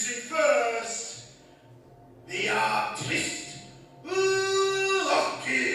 Introducing first, the artist, Lockie.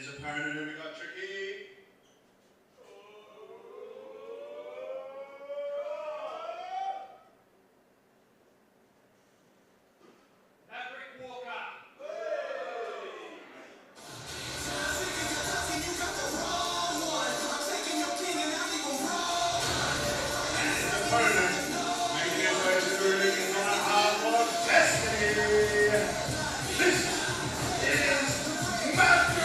Opponent, who we got, Tricky? Maverick Walker. And his opponent, making his way to the ring in one hard one, Destiny. This is Maverick.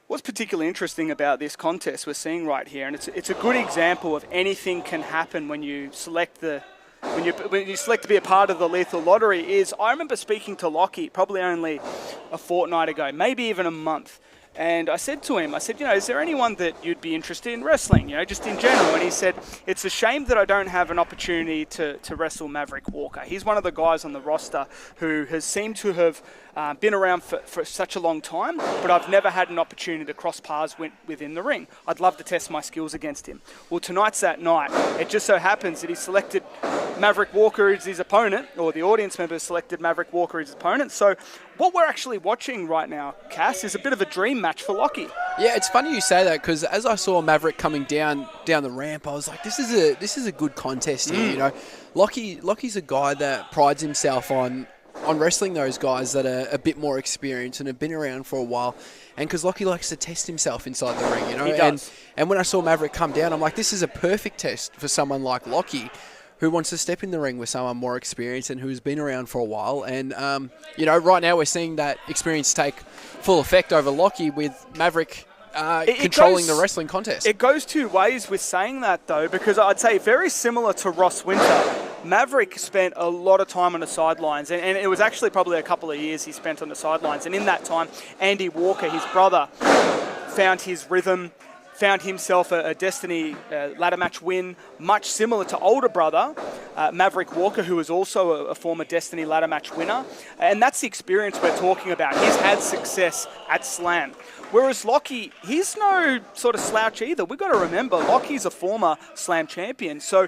What's particularly interesting about this contest we're seeing right here, and it's a good example of anything can happen when you select when you select to be a part of the Lethal Lottery, is I remember speaking to Lockie probably only a fortnight ago, maybe even a month. And I said to him, you know, is there anyone that you'd be interested in wrestling, you know, just in general? And he said, it's a shame that I don't have an opportunity to wrestle Maverick Walker. He's one of the guys on the roster who has seemed to have been around for such a long time, but I've never had an opportunity to cross paths within the ring. I'd love to test my skills against him. Well, tonight's that night. It just so happens that he selected Maverick Walker as his opponent, or the audience members selected Maverick Walker as his opponent. So what we're actually watching right now, Cass, is a bit of a dream match for Lockie. Yeah, it's funny you say that, because as I saw Maverick coming down the ramp, I was like, this is a good contest here. You know, Lockie's a guy that prides himself on wrestling those guys that are a bit more experienced and have been around for a while. And because Lockie likes to test himself inside the ring, you know. He does. And when I saw Maverick come down, I'm like, this is a perfect test for someone like Lockie, who wants to step in the ring with someone more experienced and who's been around for a while. And, you know, right now we're seeing that experience take full effect over Lockie, with Maverick controlling the wrestling contest. It goes two ways with saying that, though, because I'd say very similar to Ross Winter, Maverick spent a lot of time on the sidelines, and it was actually probably a couple of years he spent on the sidelines. And in that time, Andy Walker, his brother, found his rhythm, found himself a Destiny ladder match win, much similar to older brother, Maverick Walker, who was also a former Destiny ladder match winner. And that's the experience we're talking about. He's had success at Slam. Whereas Lockie, he's no sort of slouch either. We've got to remember, Lockie's a former Slam champion. So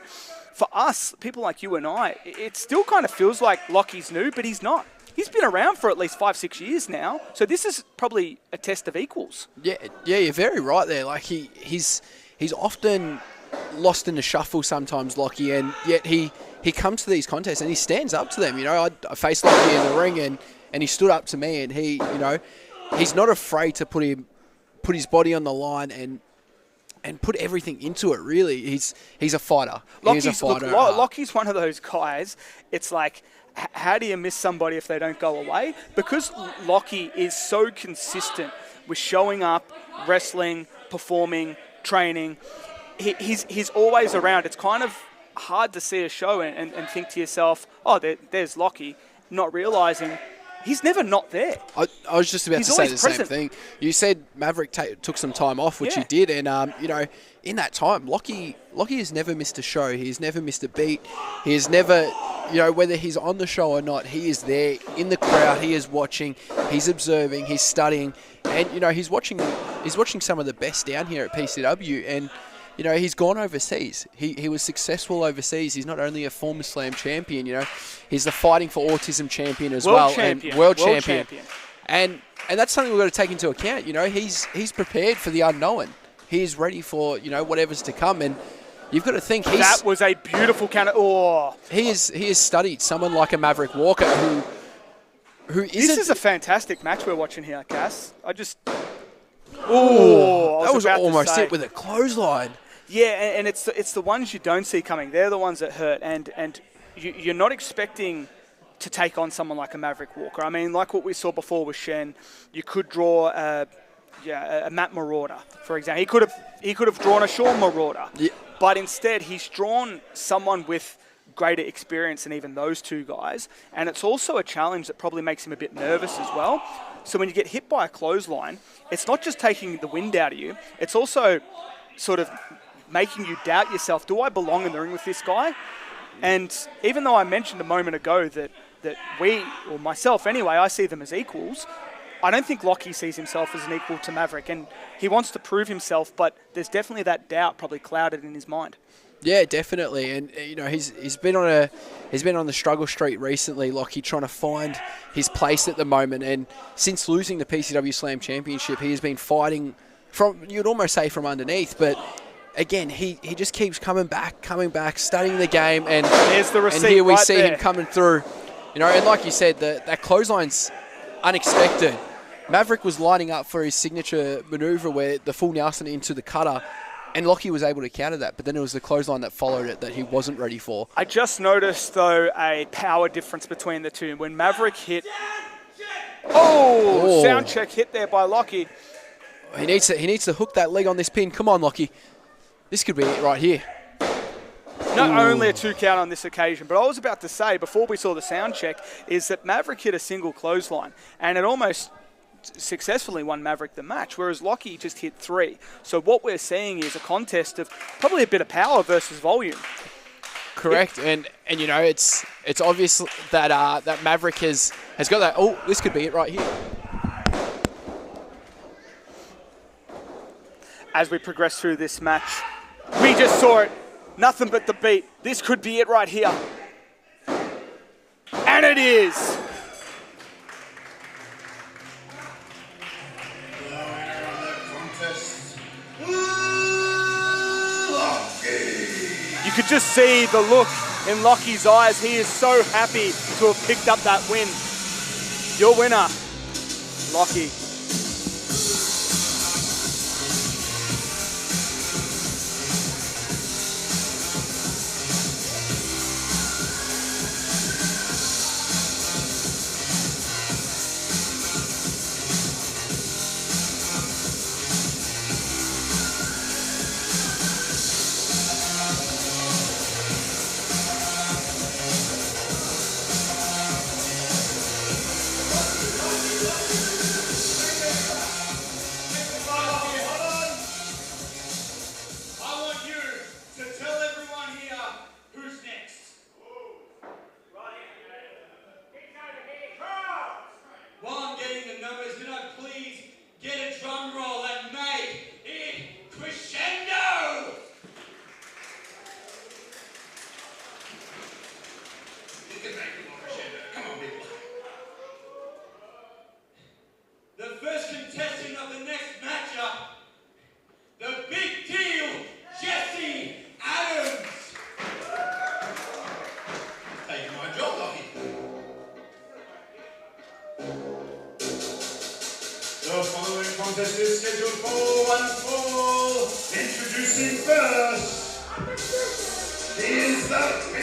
for us, people like you and I, it still kind of feels like Lockie's new, but he's not. He's been around for at least 5-6 years now, so this is probably a test of equals. Yeah, you're very right there. Like he's often lost in the shuffle sometimes, Lockie, and yet he comes to these contests and he stands up to them. You know, I faced Lockie in the ring and he stood up to me, and he, you know, he's not afraid to put his body on the line and put everything into it. Really, he's a fighter. Lockie's one of those guys. It's like, how do you miss somebody if they don't go away? Because Lockie is so consistent with showing up, wrestling, performing, training. He's always around. It's kind of hard to see a show and think to yourself, oh, there's Lockie, not realizing he's never not there. I was just about to say the present. same thing. You said Maverick took some time off, which he did, and you know, in that time, Lockie has never missed a show. He has never missed a beat. He has never, you know, whether he's on the show or not, he is there in the crowd. He is watching. He's observing. He's studying, and you know, he's watching some of the best down here at PCW, and you know, he's gone overseas. He was successful overseas. He's not only a former Slam champion, you know, he's the Fighting for Autism champion as well. And world champion. And that's something we've got to take into account. You know, he's prepared for the unknown. He is ready for, you know, whatever's to come. And you've got to think that was a beautiful counter. Oh, he has studied someone like a Maverick Walker who isn't. This is a fantastic match we're watching here, Cass. That was almost it with a clothesline. Yeah, and it's the ones you don't see coming. They're the ones that hurt, and you're not expecting to take on someone like a Maverick Walker. I mean, like what we saw before with Shen, you could draw a Matt Marauder, for example. He could have drawn a Sean Marauder, but instead he's drawn someone with greater experience than even those two guys, and it's also a challenge that probably makes him a bit nervous as well. So when you get hit by a clothesline, it's not just taking the wind out of you, it's also sort of making you doubt yourself. Do I belong in the ring with this guy? And even though I mentioned a moment ago that we, or myself anyway, I see them as equals, I don't think Lockie sees himself as an equal to Maverick, and he wants to prove himself, but there's definitely that doubt probably clouded in his mind. Yeah, definitely, and you know he's been on the struggle street recently, Lockie, trying to find his place at the moment. And since losing the PCW Slam Championship, he has been fighting from, you'd almost say, from underneath. But again, he just keeps coming back, studying the game, and there's the receipt. And here we right see there. him coming through. You know, and like you said, that clothesline's unexpected. Maverick was lining up for his signature maneuver where the full Nelson into the cutter, and Lockie was able to counter that, but then it was the clothesline that followed it that he wasn't ready for. I just noticed, though, a power difference between the two. When Maverick hit... Oh! Sound check hit there by Lockie. He needs to hook that leg on this pin. Come on, Lockie. This could be it right here. Not only a 2 count on this occasion, but I was about to say, before we saw the sound check, is that Maverick hit a single clothesline, and it almost successfully won Maverick the match, whereas Lockie just hit 3. So what we're seeing is a contest of probably a bit of power versus volume. Correct, and you know it's obvious that that Maverick has got that. Oh, this could be it right here. As we progress through this match, we just saw it. Nothing but the beat. This could be it right here. And it is. You could just see the look in Lockie's eyes. He is so happy to have picked up that win. Your winner, Lockie. beautiful, wonderful. Introducing first is the